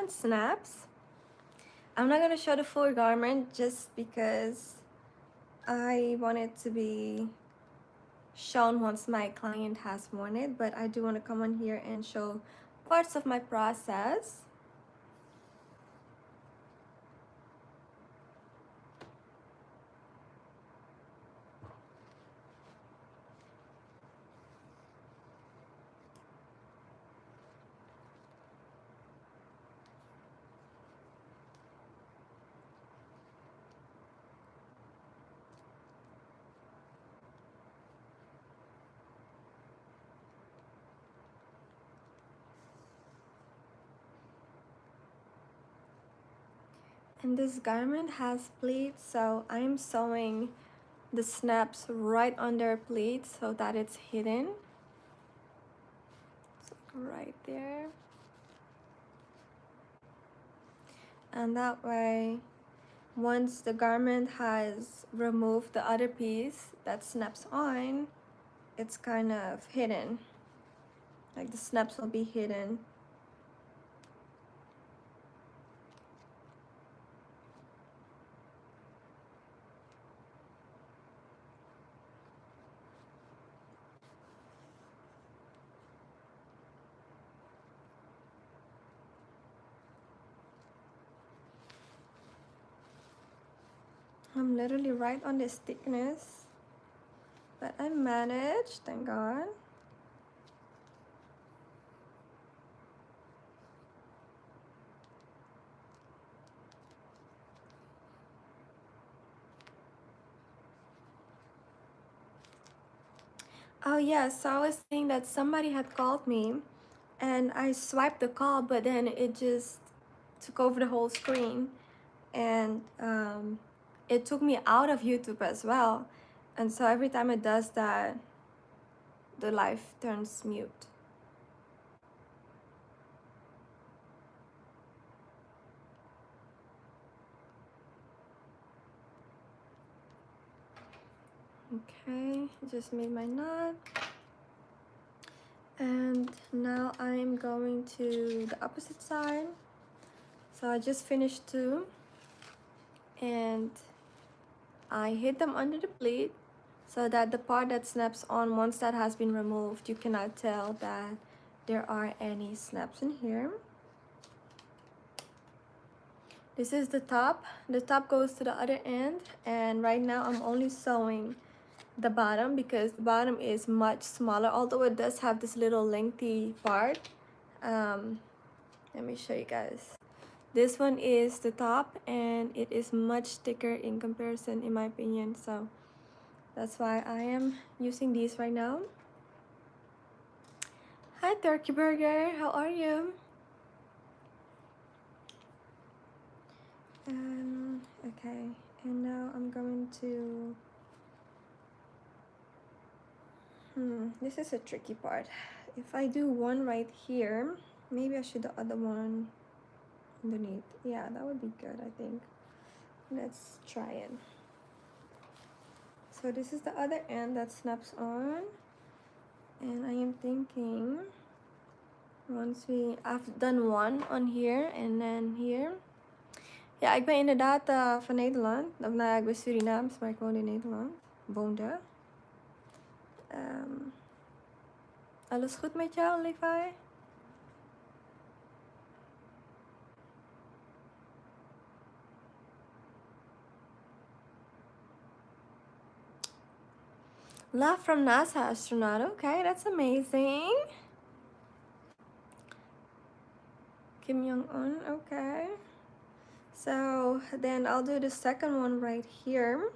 7 snaps. I'm not gonna show the full garment just because I want it to be shown once my client has worn it, but I do want to come on here and show parts of my process. And this garment has pleats, so I'm sewing the snaps right under pleats so that it's hidden. So right there. And that way, once the garment has removed the other piece that snaps on, it's kind of hidden. Like the snaps will be hidden. I'm literally right on this thickness, but I managed, thank God. Oh yeah, so I was saying that somebody had called me and I swiped the call, but then it just took over the whole screen, and it took me out of YouTube as well. And so every time it does that, the live turns mute. Okay, just made my knot. And now I'm going to the opposite side. So I just finished 2 and I hid them under the pleat so that the part that snaps on, once that has been removed, you cannot tell that there are any snaps in here. This is the top. The top goes to the other end, and right now I'm only sewing the bottom because the bottom is much smaller, although it does have this little lengthy part. Let me show you guys. This one is the top and it is much thicker in comparison, in my opinion, so that's why I am using these right now. Hi Turkey Burger, how are you? Okay, and now I'm going to this is a tricky part. If I do one right here, maybe I should do the other one underneath. Yeah, that would be good, I think. Let's try it. So this is the other end that snaps on, and I am thinking I've done one on here and then here. Ja, ik ben inderdaad van Nederland. Of nou ja, ik ben Surinaams, maar ik woon in Nederland. Woonde. Alles goed met jou, Levi? Love from NASA astronaut. Okay, that's amazing. Kim Jong-un. Okay. So then I'll do the second one right here.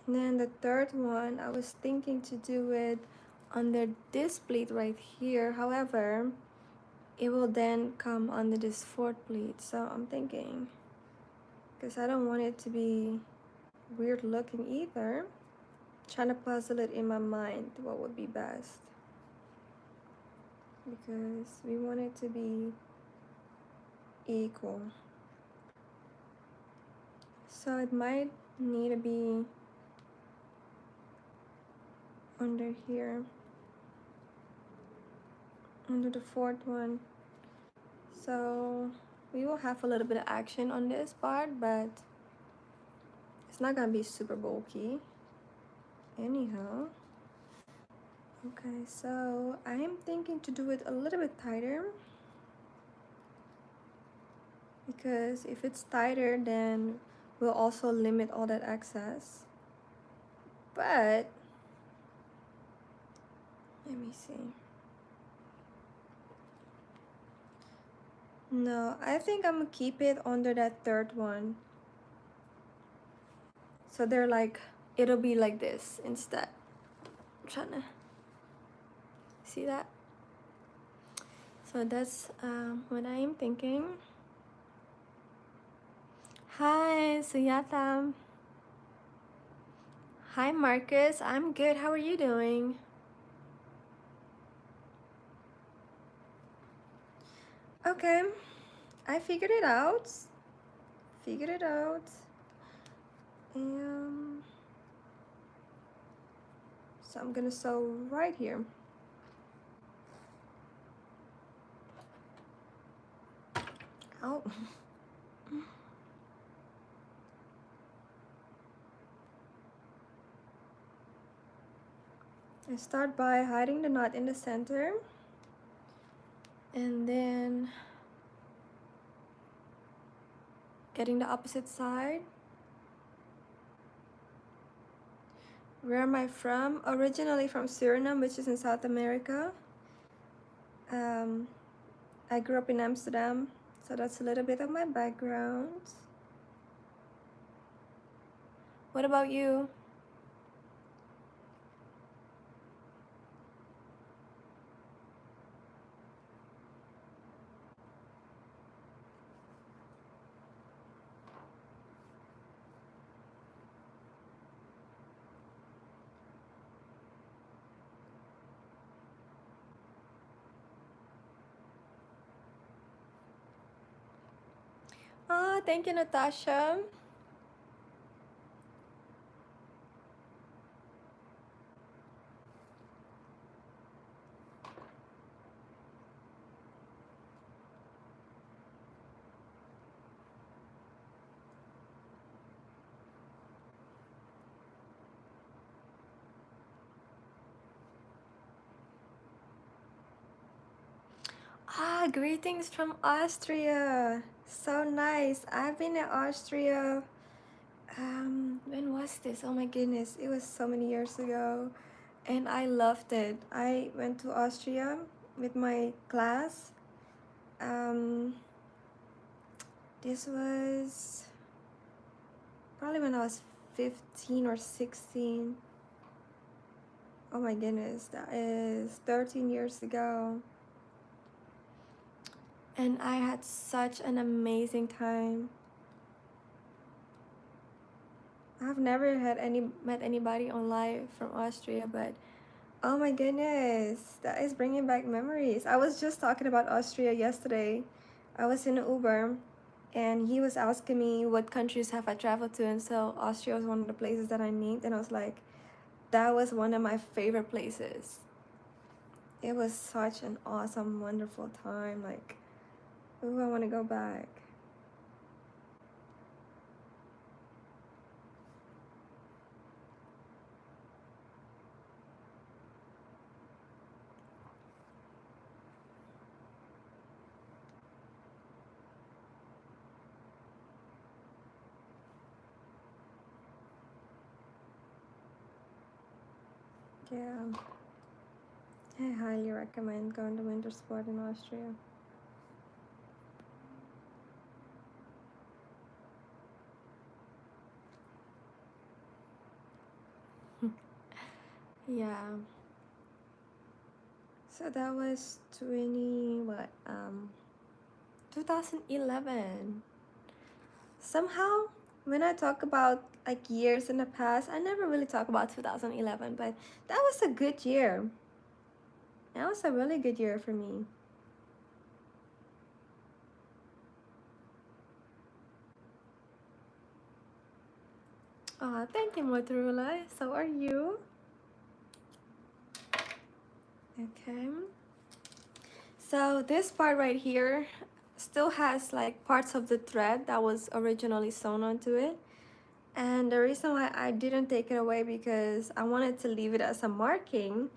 And then the third one, I was thinking to do it under this pleat right here. However, it will then come under this fourth pleat. So I'm thinking, because I don't want it to be weird looking either, trying to puzzle it in my mind what would be best, because we want it to be equal. So it might need to be under here, under the fourth one, So we will have a little bit of action on this part, but it's not gonna be super bulky. Anyhow, okay, so I am thinking to do it a little bit tighter, because if it's tighter, then we'll also limit all that excess. But let me see. No, I think I'm gonna keep it under that third one. So they're like, it'll be like this instead. I'm trying to see that. So that's what I am thinking. Hi, Suyata. Hi, Marcus. I'm good. How are you doing? Okay, I figured it out. So I'm gonna sew right here. Oh. I start by hiding the knot in the center, and then getting the opposite side. Where am I from? Originally from Suriname, which is in South America. I grew up in Amsterdam, so that's a little bit of my background. What about you? Ah, thank you, Natasha. Ah, greetings from Austria. So nice. I've been in Austria. When was this? Oh my goodness, it was so many years ago, and I loved it. I went to Austria with my class. This was probably when I was 15 or 16. Oh my goodness, that is 13 years ago. And I had such an amazing time. I've never met anybody on live from Austria, but oh my goodness, that is bringing back memories. I was just talking about Austria yesterday. I was in an Uber, and he was asking me what countries have I traveled to, and so Austria was one of the places that I named, and I was like, that was one of my favorite places. It was such an awesome, wonderful time. Like, ooh, I want to go back. Yeah, I highly recommend going to winter sport in Austria. Yeah. So that was 2011. Somehow, when I talk about like years in the past, I never really talk about 2011, but that was a good year. That was a really good year for me. Oh, thank you, Motorola. So are you? Okay. So this part right here, still has like parts of the thread that was originally sewn onto it. And the reason why I didn't take it away because I wanted to leave it as a marking,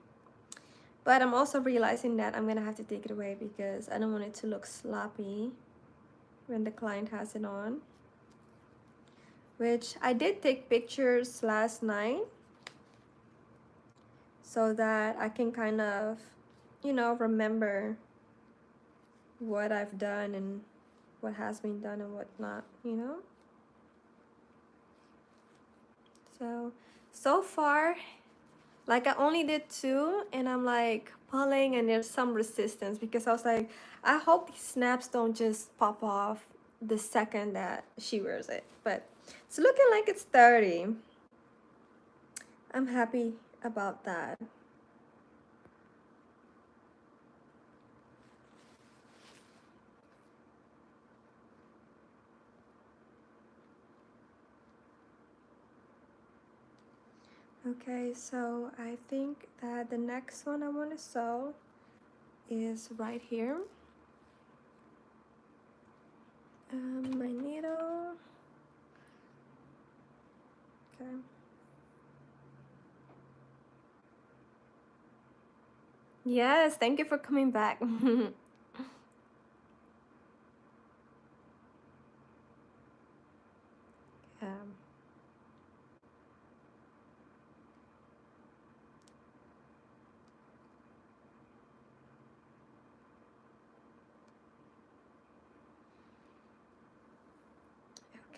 but I'm also realizing that I'm gonna have to take it away because I don't want it to look sloppy when the client has it on. Which I did take pictures last night so that I can kind of, you know, remember what I've done and what has been done and what not, you know. So far, like I only did 2 and I'm like pulling and there's some resistance because I was like, I hope these snaps don't just pop off the second that she wears it. But it's looking like it's 30. I'm happy about that. Okay, so I think that the next one I want to sew is right here. My needle. Okay. Yes, thank you for coming back. um,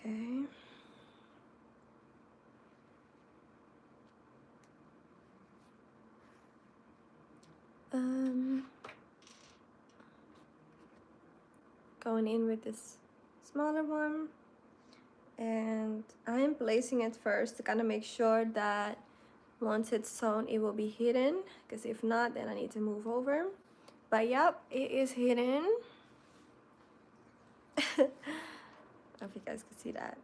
okay. Um, Going in with this smaller one, and I'm placing it first to kind of make sure that once it's sewn it will be hidden, because if not then I need to move over. But yep, it is hidden. I hope you guys can see that.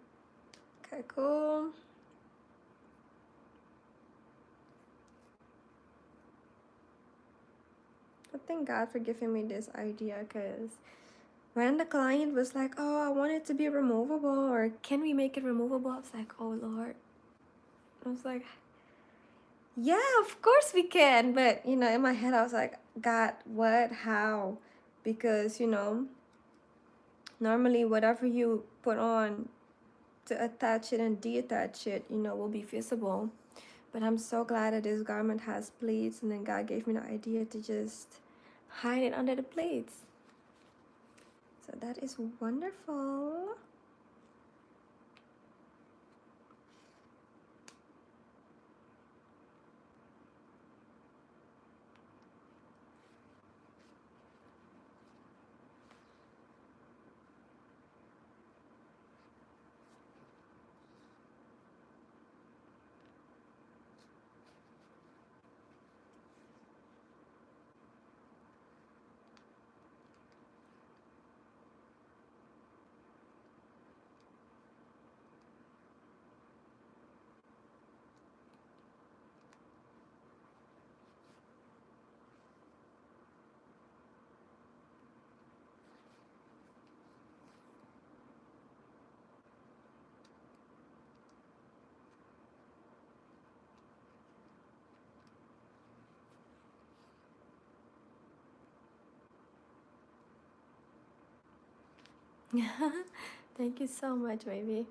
Okay, cool. I thank God for giving me this idea, because when the client was like, oh, I want it to be removable, or can we make it removable, I was like, oh Lord. I was like, yeah, of course we can. But you know, in my head I was like, God, what, how? Because you know, normally whatever you put on to attach it and detach it, you know, will be visible. But I'm so glad that this garment has pleats, and then God gave me the idea to just hide it under the pleats. So that is wonderful. Thank you so much, baby.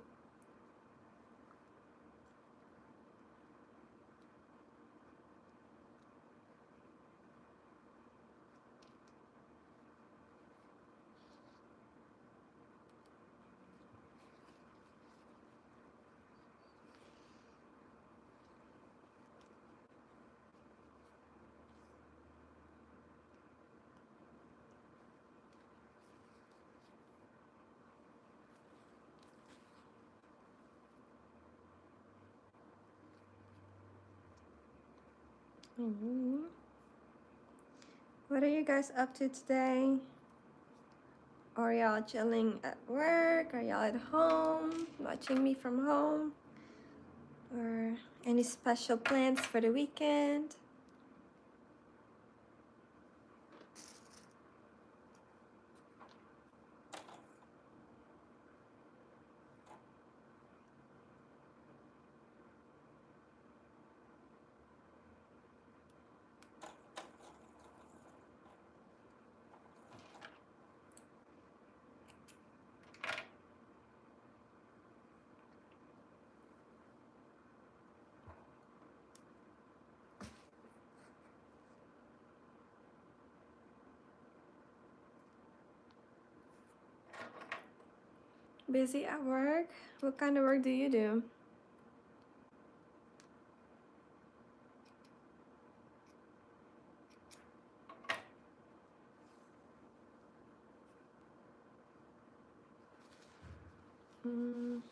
Mhm. What are you guys up to today? Are y'all chilling at work? Are y'all at home watching me from home? Or any special plans for the weekend? Busy at work? What kind of work do you do? Mm.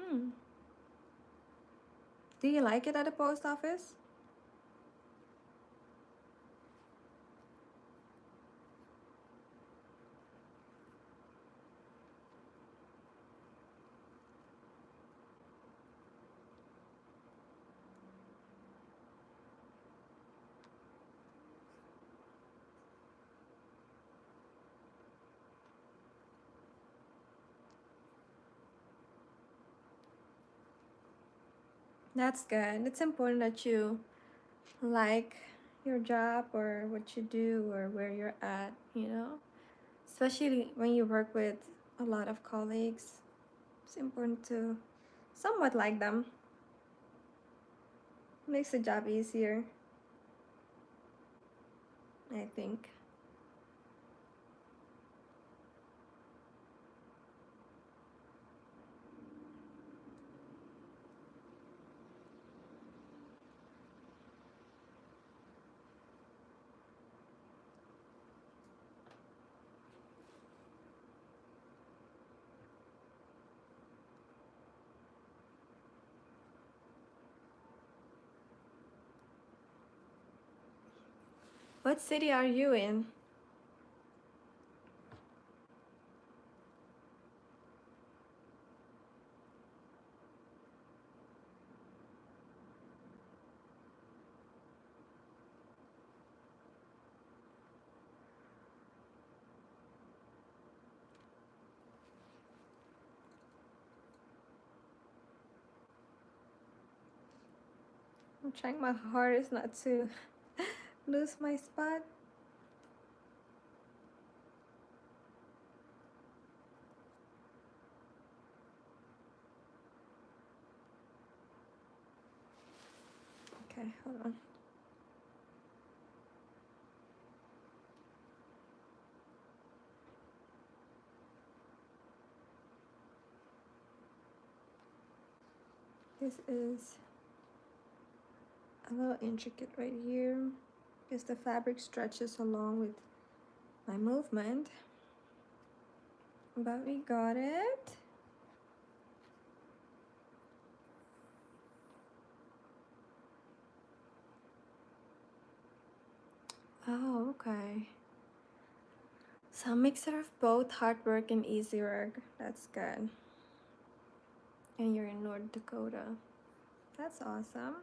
Hmm. Do you like it at the post office? That's good. It's important that you like your job or what you do or where you're at, you know? Especially when you work with a lot of colleagues. It's important to somewhat like them. Makes the job easier, I think. What city are you in? I'm trying my hardest not to lose my spot. Okay, hold on. This is a little intricate right here because the fabric stretches along with my movement. But we got it. Oh, okay. So a mixture of both hard work and easy work. That's good. And you're in North Dakota. That's awesome.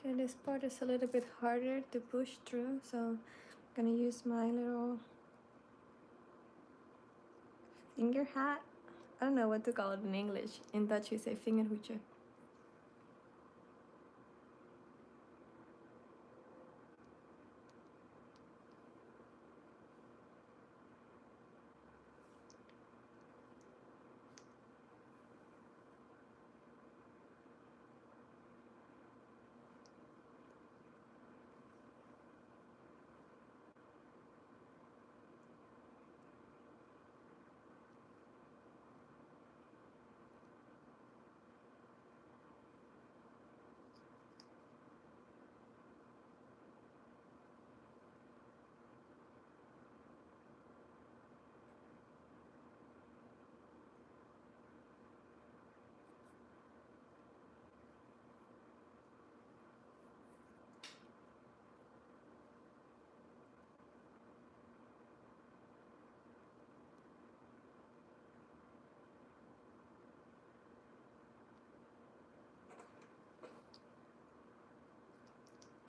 Okay, this part is a little bit harder to push through, so I'm gonna use my little finger hat. I don't know what to call it in English. In Dutch we say vingerhoedje.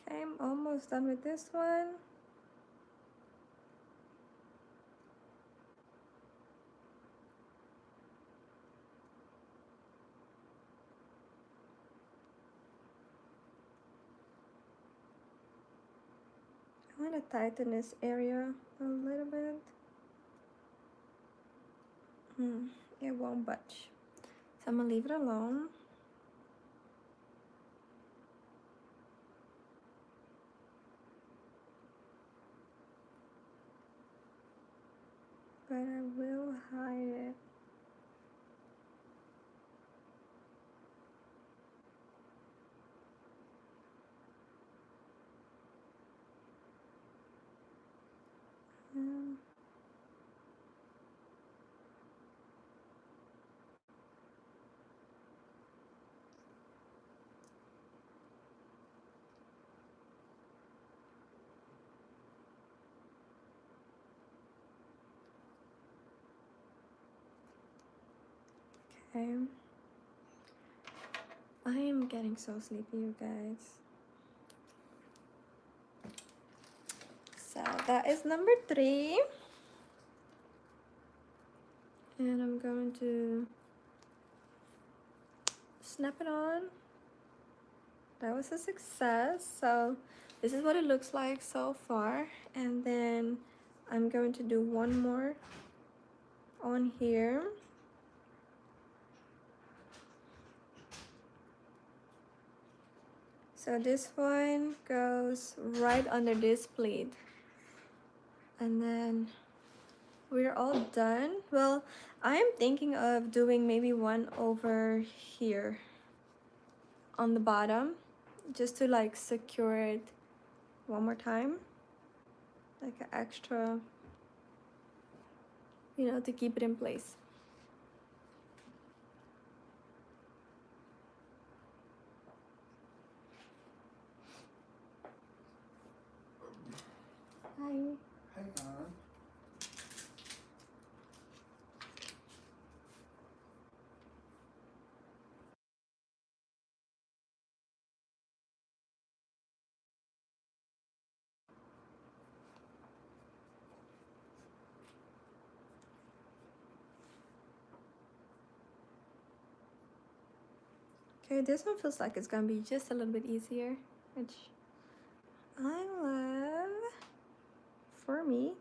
Okay, I'm almost done with this one. I want to tighten this area a little bit. It won't budge. So I'm gonna leave it alone. But I will hide it. Um, okay. I am getting so sleepy, you guys. So that is number 3. And I'm going to snap it on. That was a success. So this is what it looks like so far. And then I'm going to do one more on here. So this one goes right under this pleat. And then we're all done. Well, I am thinking of doing maybe one over here on the bottom, just to like secure it one more time, like an extra, you know, to keep it in place. Hi. Hang on. Okay, this one feels like it's gonna be just a little bit easier, which I love for me.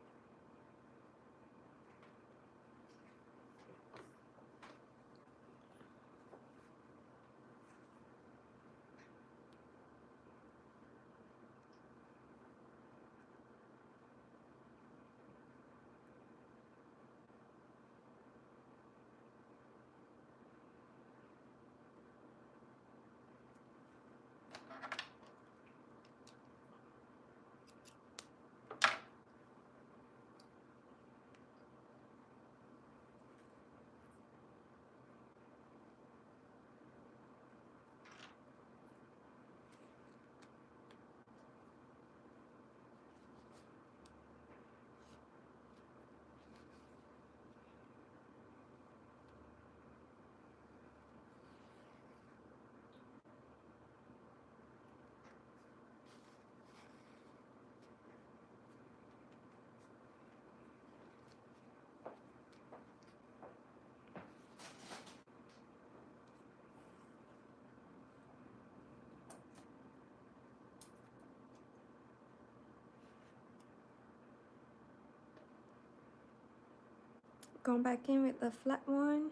Going back in with the flat one,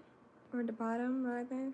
or the bottom rather.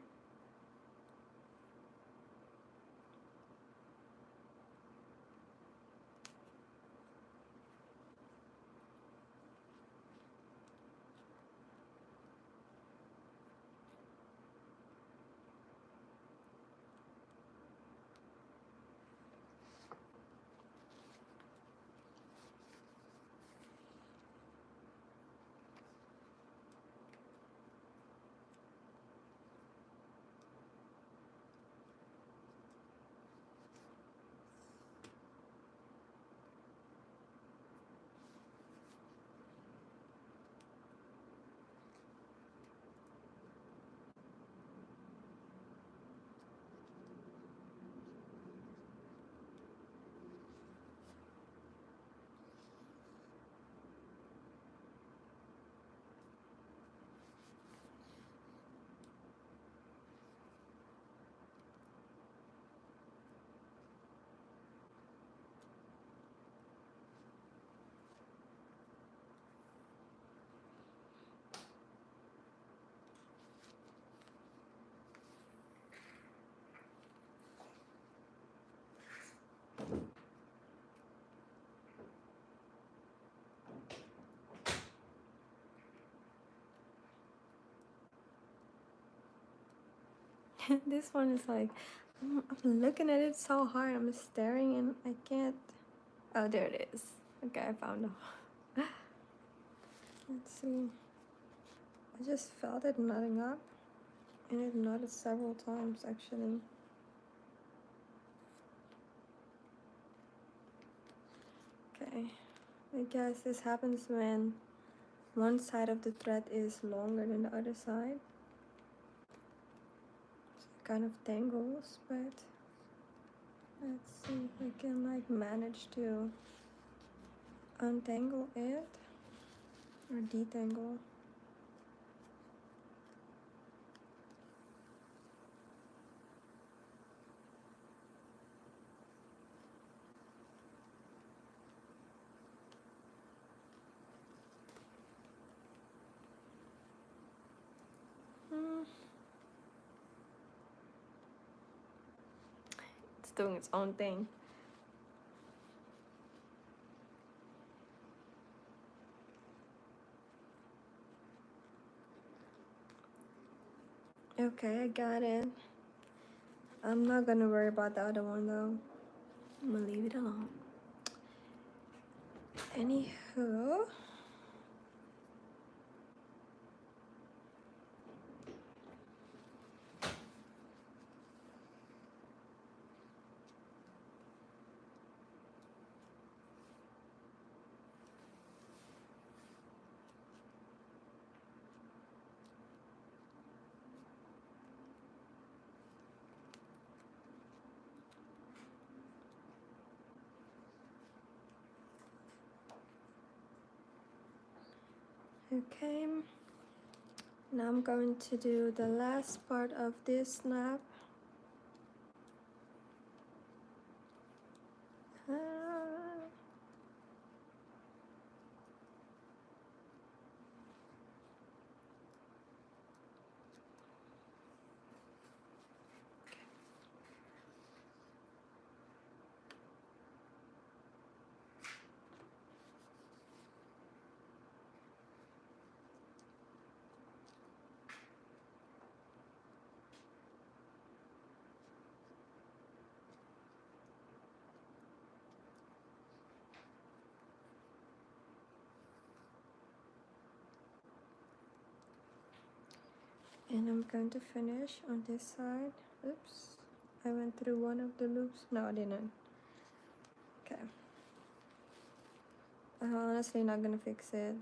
This one is like, I'm looking at it so hard. I'm staring and I can't. Oh, there it is. Okay, I found it. Let's see. I just felt it knotting up, and it knotted several times actually. Okay, I guess this happens when one side of the thread is longer than the other side. So it kind of tangles, but let's see if I can like manage to untangle it or detangle. It's doing its own thing. Okay, I got it. I'm not gonna worry about the other one though. I'm gonna leave it alone. Anywho, okay. Now I'm going to do the last part of this snap. Ah. And I'm going to finish on this side. Oops, I went through one of the loops. No, I didn't. Okay. I'm honestly not gonna fix it.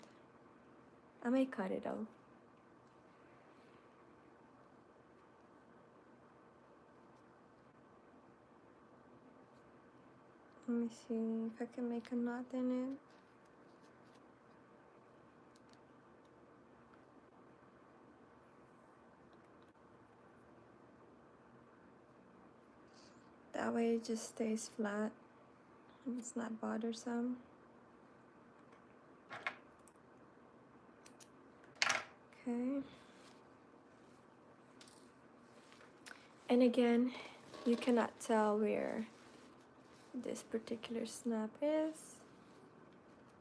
I may cut it though. Let me see if I can make a knot in it. That way it just stays flat and it's not bothersome. Okay. And again, you cannot tell where this particular snap is.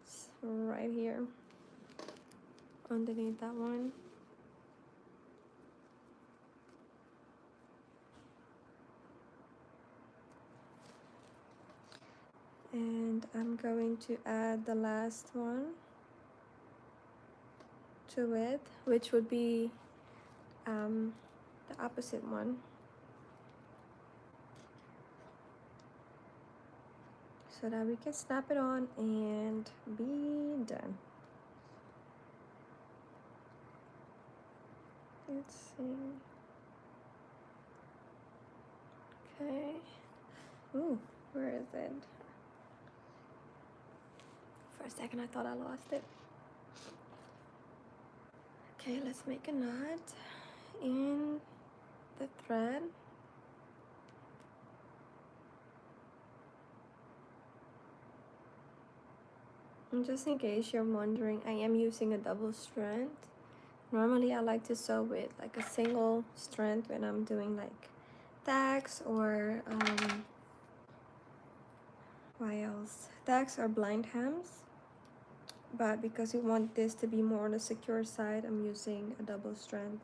It's right here underneath that one. And I'm going to add the last one to it, which would be the opposite one, so that we can snap it on and be done. Let's see. Okay. Ooh, where is it? For a second I thought I lost it. Okay, let's make a knot in the thread. And just in case you're wondering, I am using a double strand. Normally I like to sew with like a single strand when I'm doing like tags or what else? Tags or blind hems. But because we want this to be more on the secure side, I'm using a double strand.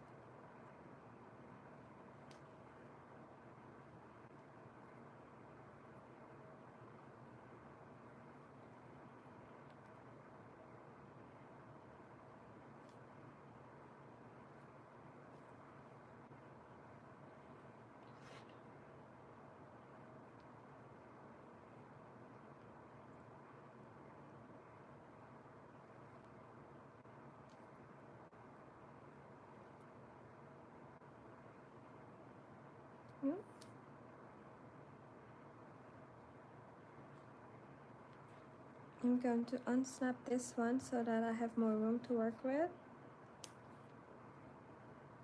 I'm going to unsnap this one so that I have more room to work with.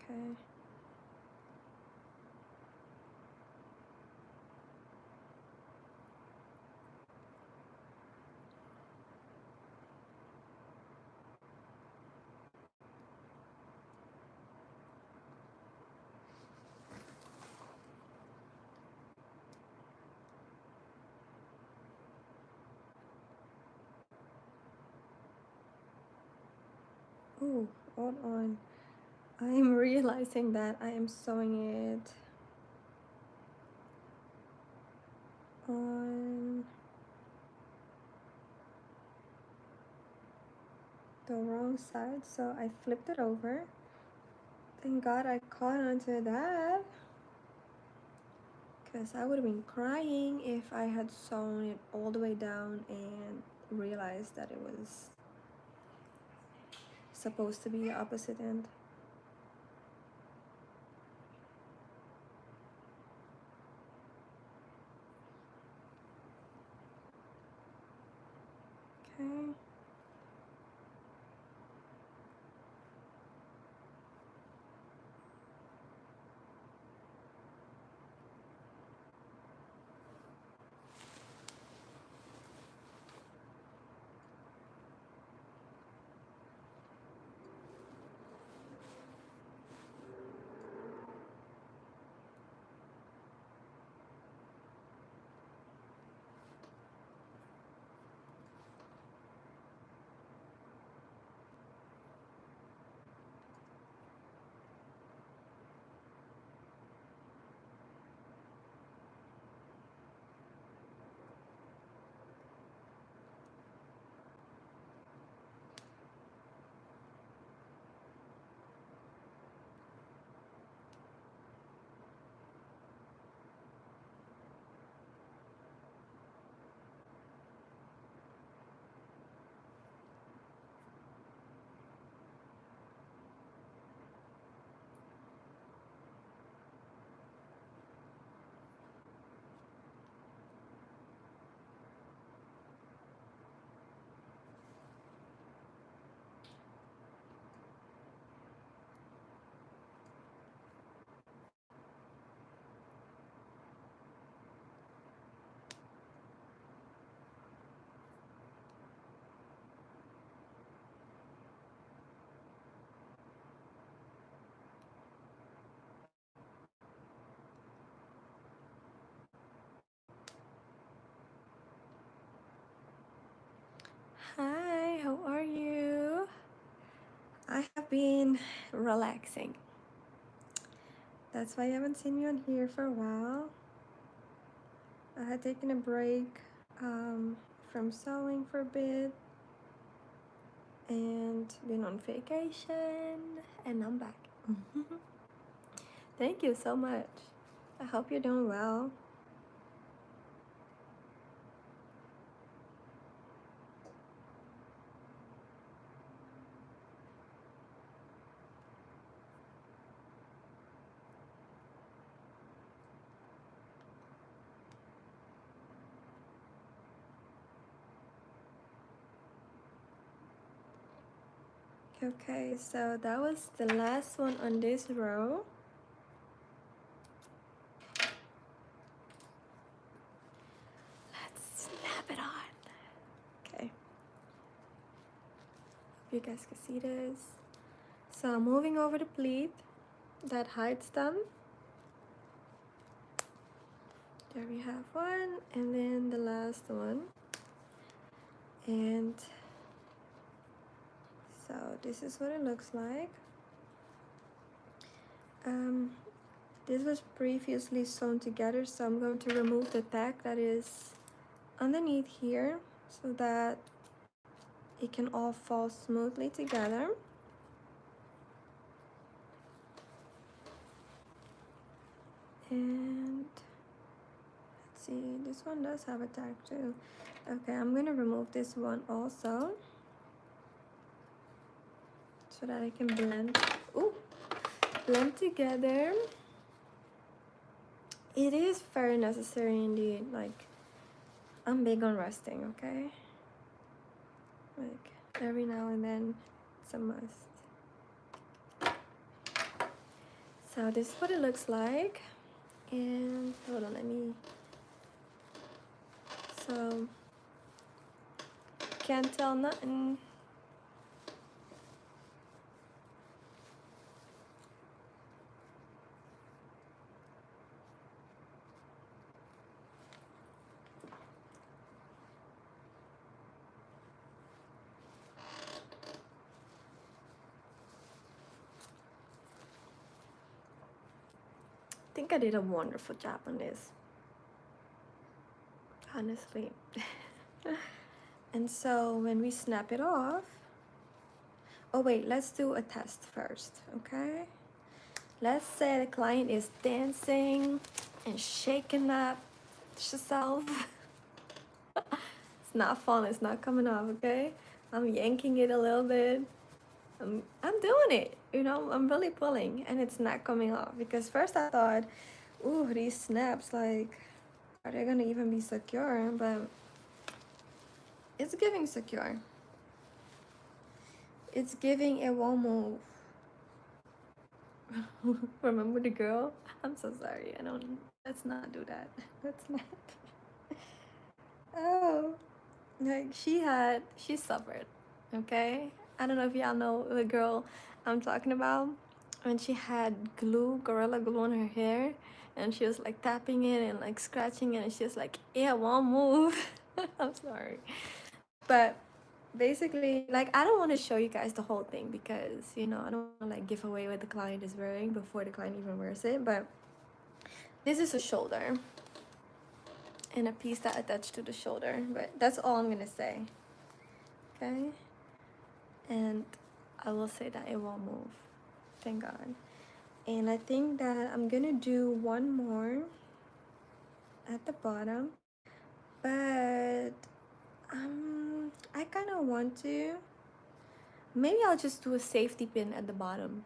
Okay. Ooh, hold on. I'm realizing that I am sewing it on the wrong side, so I flipped it over. Thank God I caught onto that, because I would have been crying if I had sewn it all the way down and realized that it was supposed to be the opposite end. Okay. Hi, how are you? I have been relaxing. That's why you haven't seen me on here for a while. I had taken a break from sewing for a bit and been on vacation, and I'm back. Thank you so much. I hope you're doing well. Okay, so that was the last one on this row. Let's snap it on. Okay. You guys can see this. So I'm moving over the pleat that hides them. There we have one, and then the last one. And so this is what it looks like. This was previously sewn together, so I'm going to remove the tag that is underneath here so that it can all fall smoothly together. And let's see, this one does have a tag too. Okay, I'm gonna remove this one also so that I can blend together. It is very necessary indeed. Like, I'm big on resting, okay? Like every now and then, it's a must. So this is what it looks like. And hold on, let me. So can't tell nothing. I think I did a wonderful job on this, honestly. And so when we snap it off, oh wait, let's do a test first, okay? Let's say the client is dancing and shaking up herself. It's not falling, it's not coming off, okay? I'm yanking it a little bit. I'm doing it, you know, I'm really pulling and it's not coming off, because first I thought, ooh, these snaps, like, are they gonna even be secure? But it's giving secure. It's giving it won't move. Remember the girl? I'm so sorry. Let's not do that. Let's not. Oh, like she suffered. Okay? I don't know if y'all know the girl I'm talking about. And she had glue, Gorilla Glue on her hair. And she was like tapping it and like scratching it. And she was like, yeah, it won't move. I'm sorry. But basically, like, I don't want to show you guys the whole thing because, you know, I don't want to like give away what the client is wearing before the client even wears it. But this is a shoulder and a piece that attached to the shoulder, but that's all I'm gonna say. Okay, and I will say that it won't move, thank God. And I think that I'm gonna do one more at the bottom, but I kind of want to, maybe I'll just do a safety pin at the bottom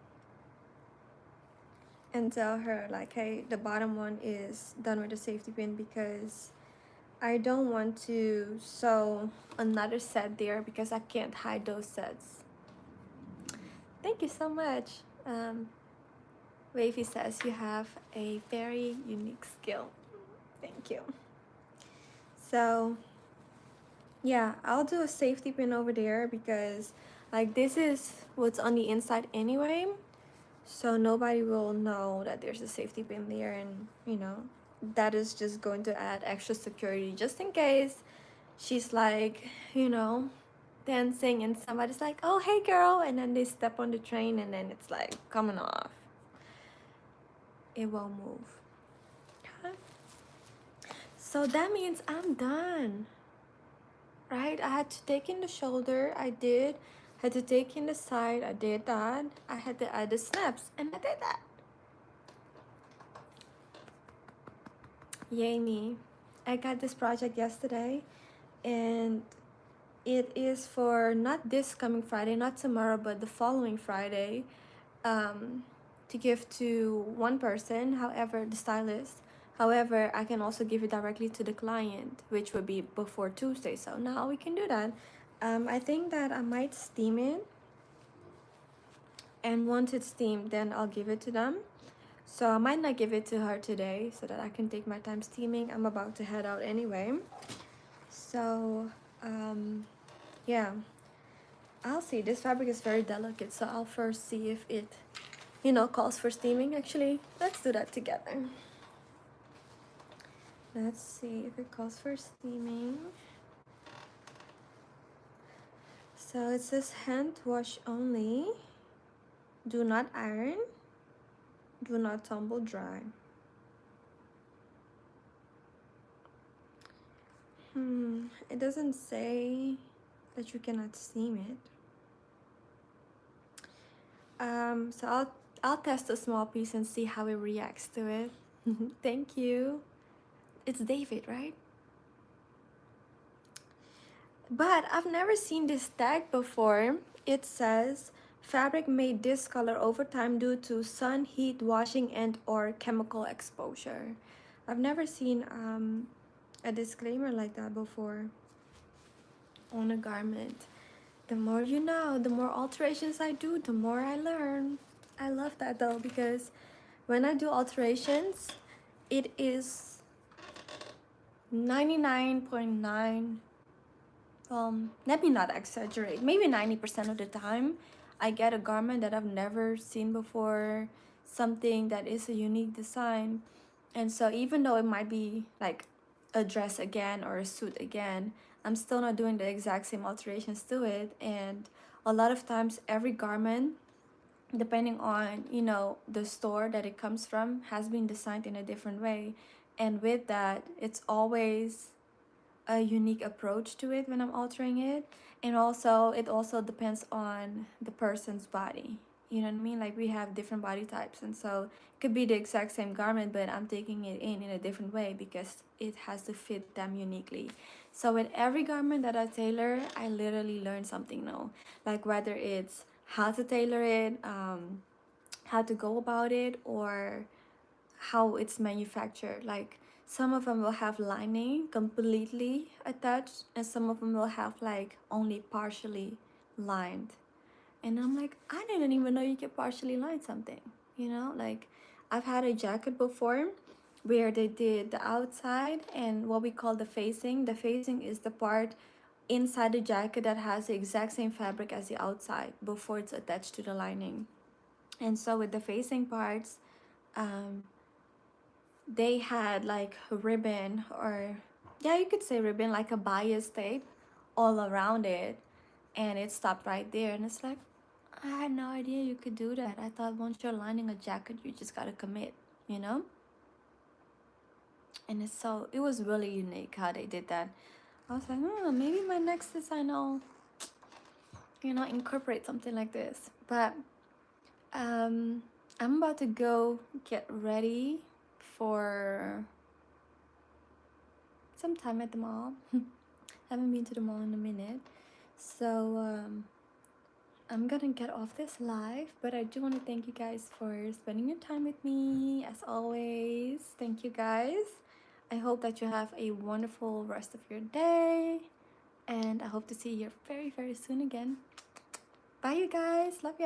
and tell her like, hey, the bottom one is done with the safety pin, because I don't want to sew another set there because I can't hide those sets. Thank you so much. Wavy says you have a very unique skill. Thank you. So yeah, I'll do a safety pin over there because like this is what's on the inside anyway. So nobody will know that there's a safety pin there, and you know, that is just going to add extra security just in case she's like, you know, dancing and somebody's like, oh, hey girl, and then they step on the train and then it's like coming off. It won't move. Okay. So that means I'm done, right? I had to take in the shoulder, I did. Had to take in the side, I did that. I had to add the snaps, and I did that. Yay me. I got this project yesterday, and it is for not this coming Friday, not tomorrow, but the following Friday, to give to one person, however, the stylist. However, I can also give it directly to the client, which would be before Tuesday. So now we can do that. I think that I might steam it, and once it's steamed, then I'll give it to them. So I might not give it to her today so that I can take my time steaming. I'm about to head out anyway. So yeah, I'll see. This fabric is very delicate, so I'll first see if it, you know, calls for steaming. Actually, let's do that together. Let's see if it calls for steaming. So it says hand wash only. Do not iron. Do not tumble dry. It doesn't say that you cannot steam it. So I'll test a small piece and see how it reacts to it. Thank you. It's David, right? But I've never seen this tag before. It says fabric may discolor over time due to sun, heat, washing, and or chemical exposure. I've never seen a disclaimer like that before on a garment. The more you know, the more alterations I do, the more I learn. I love that though, because when I do alterations, it is 99.9, let me not exaggerate, maybe 90% of the time I get a garment that I've never seen before, something that is a unique design. And so even though it might be like a dress again or a suit again, I'm still not doing the exact same alterations to it. And a lot of times every garment, depending on, you know, the store that it comes from, has been designed in a different way. And with that, it's always a unique approach to it when I'm altering it. And also it also depends on the person's body. You know what I mean? Like we have different body types, and so it could be the exact same garment, but I'm taking it in a different way because it has to fit them uniquely. So with every garment that I tailor, I literally learn something new. Like whether it's how to tailor it, how to go about it, or how it's manufactured. Like some of them will have lining completely attached, and some of them will have like only partially lined. And I'm like, I didn't even know you could partially line something, you know? Like I've had a jacket before where they did the outside and what we call the facing. The facing is the part inside the jacket that has the exact same fabric as the outside before it's attached to the lining. And so with the facing parts, um, they had like a ribbon, or yeah, you could say ribbon, like a bias tape all around it, and it stopped right there. And it's like, I had no idea you could do that. I thought once you're lining a jacket, you just gotta commit, you know? And it's so, it was really unique how they did that. I was like, maybe my next design I'll, you know, incorporate something like this. But I'm about to go get ready for some time at the mall. Haven't been to the mall in a minute. So I'm gonna get off this live, but I do want to thank you guys for spending your time with me as always. Thank you guys. I hope that you have a wonderful rest of your day, and I hope to see you very, very soon again. Bye, you guys. Love you.